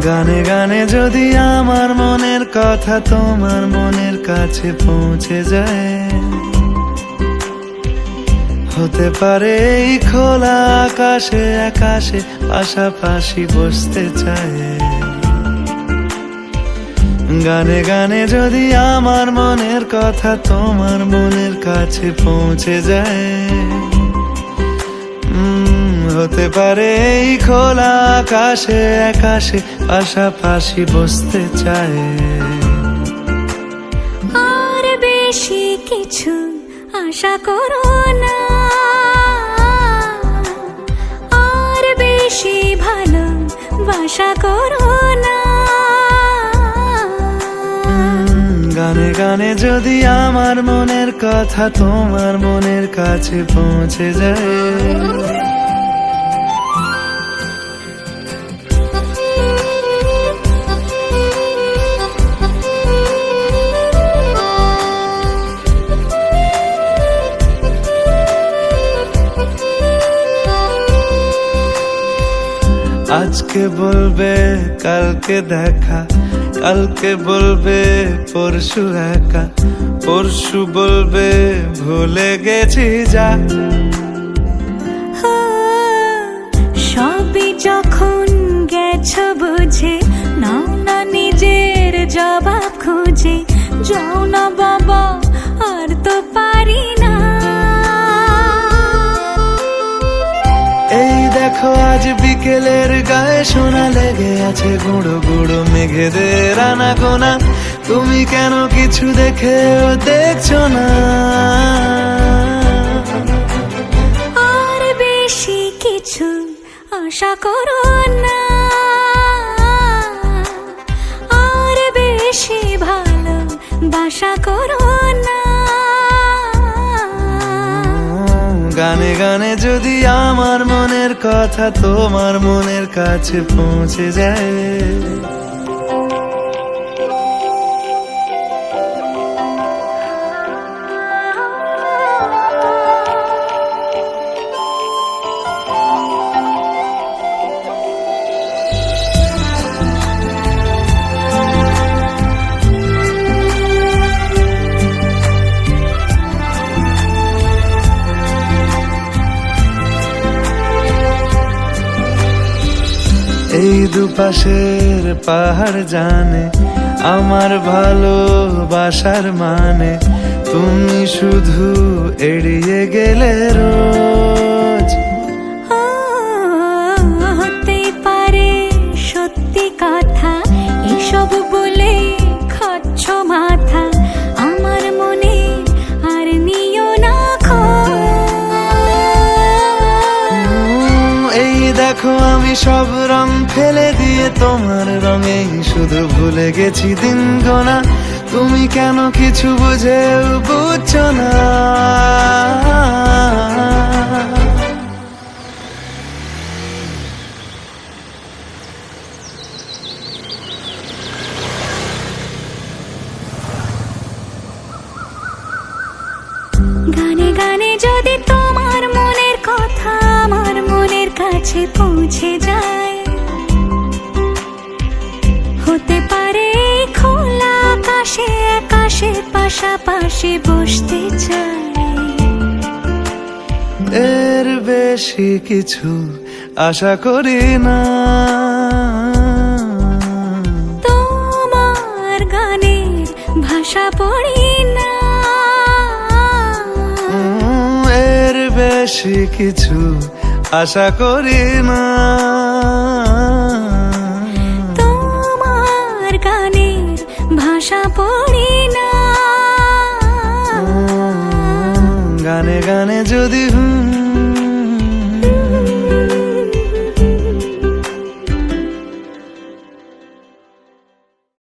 গানে গানে যদি আমার মনের কথা তোমার মনের কাছে পৌঁছে যায়, হতে পারে এই খোলা আকাশে আকাশে পাশাপাশি বসতে চায়। গানে গানে যদি আমার মনের কথা তোমার মনের কাছে পৌঁছে যায়, হতে পারে এই খোলা আকাশে আকাশে পাশাপাশি বসতে চায়। আর বেশি কিছু আশা করো না, আর বেশি ভালোবাসা করো না। গানে গানে যদি আমার মনের কথা তোমার মনের কাছে পৌঁছে যায়, আজকে বলবে কালকে দেখা, কালকে বলবে পরশু একা, পরশু বলবে ভুলে গেছি যা। সবই যখন গেছো বুঝে, নাও না নিজের জবাব খুঁজে। যাও না বাবা, আর তো পারি না। এই দেখো আজ বিকেলের গায়ে সোনা লেগে আছে গুঁড়ো গুঁড়ো মেঘেদের আনাগোনা। তুমি কেন কিছু দেখেও দেখছো না? আর বেশি কিছু আশা করো না, আর বেশি ভালোবাসা করো না। গানে গানে যদি আমার মনের কথা তোমার মনের কাছে পৌঁছে যায়, এই দুপাশের পাহাড় জানে আমার ভালোবাসার মানে। তুমি শুধু এড়িয়ে গেলে রোজ। হতে পারে সত্যি কথা, এসব বলে খাচ্ছ মাথা। আমার মনে আর নিও না খোঁজ। এই দেখো আমি সব রং ফেলে দিয়ে তোমার রঙেই শুধু ভুলে গেছি দিন গোনা। তুমি কেন কিছু বুঝেও বুঝছো না? গানে গানে যদি তোমার মনের কথা আমার মনের কাছে পৌঁছে যায়, হতে পারে খোলা আকাশে আকাশে পাশাপাশি বসতে চাই। এর বেশি কিছু আশা করি না, তোমার গানের ভাষা পড়ি না। এর বেশি কিছু আশা করি না, তোমার গানের ভাষা পড়ি না। গানে গানে যদি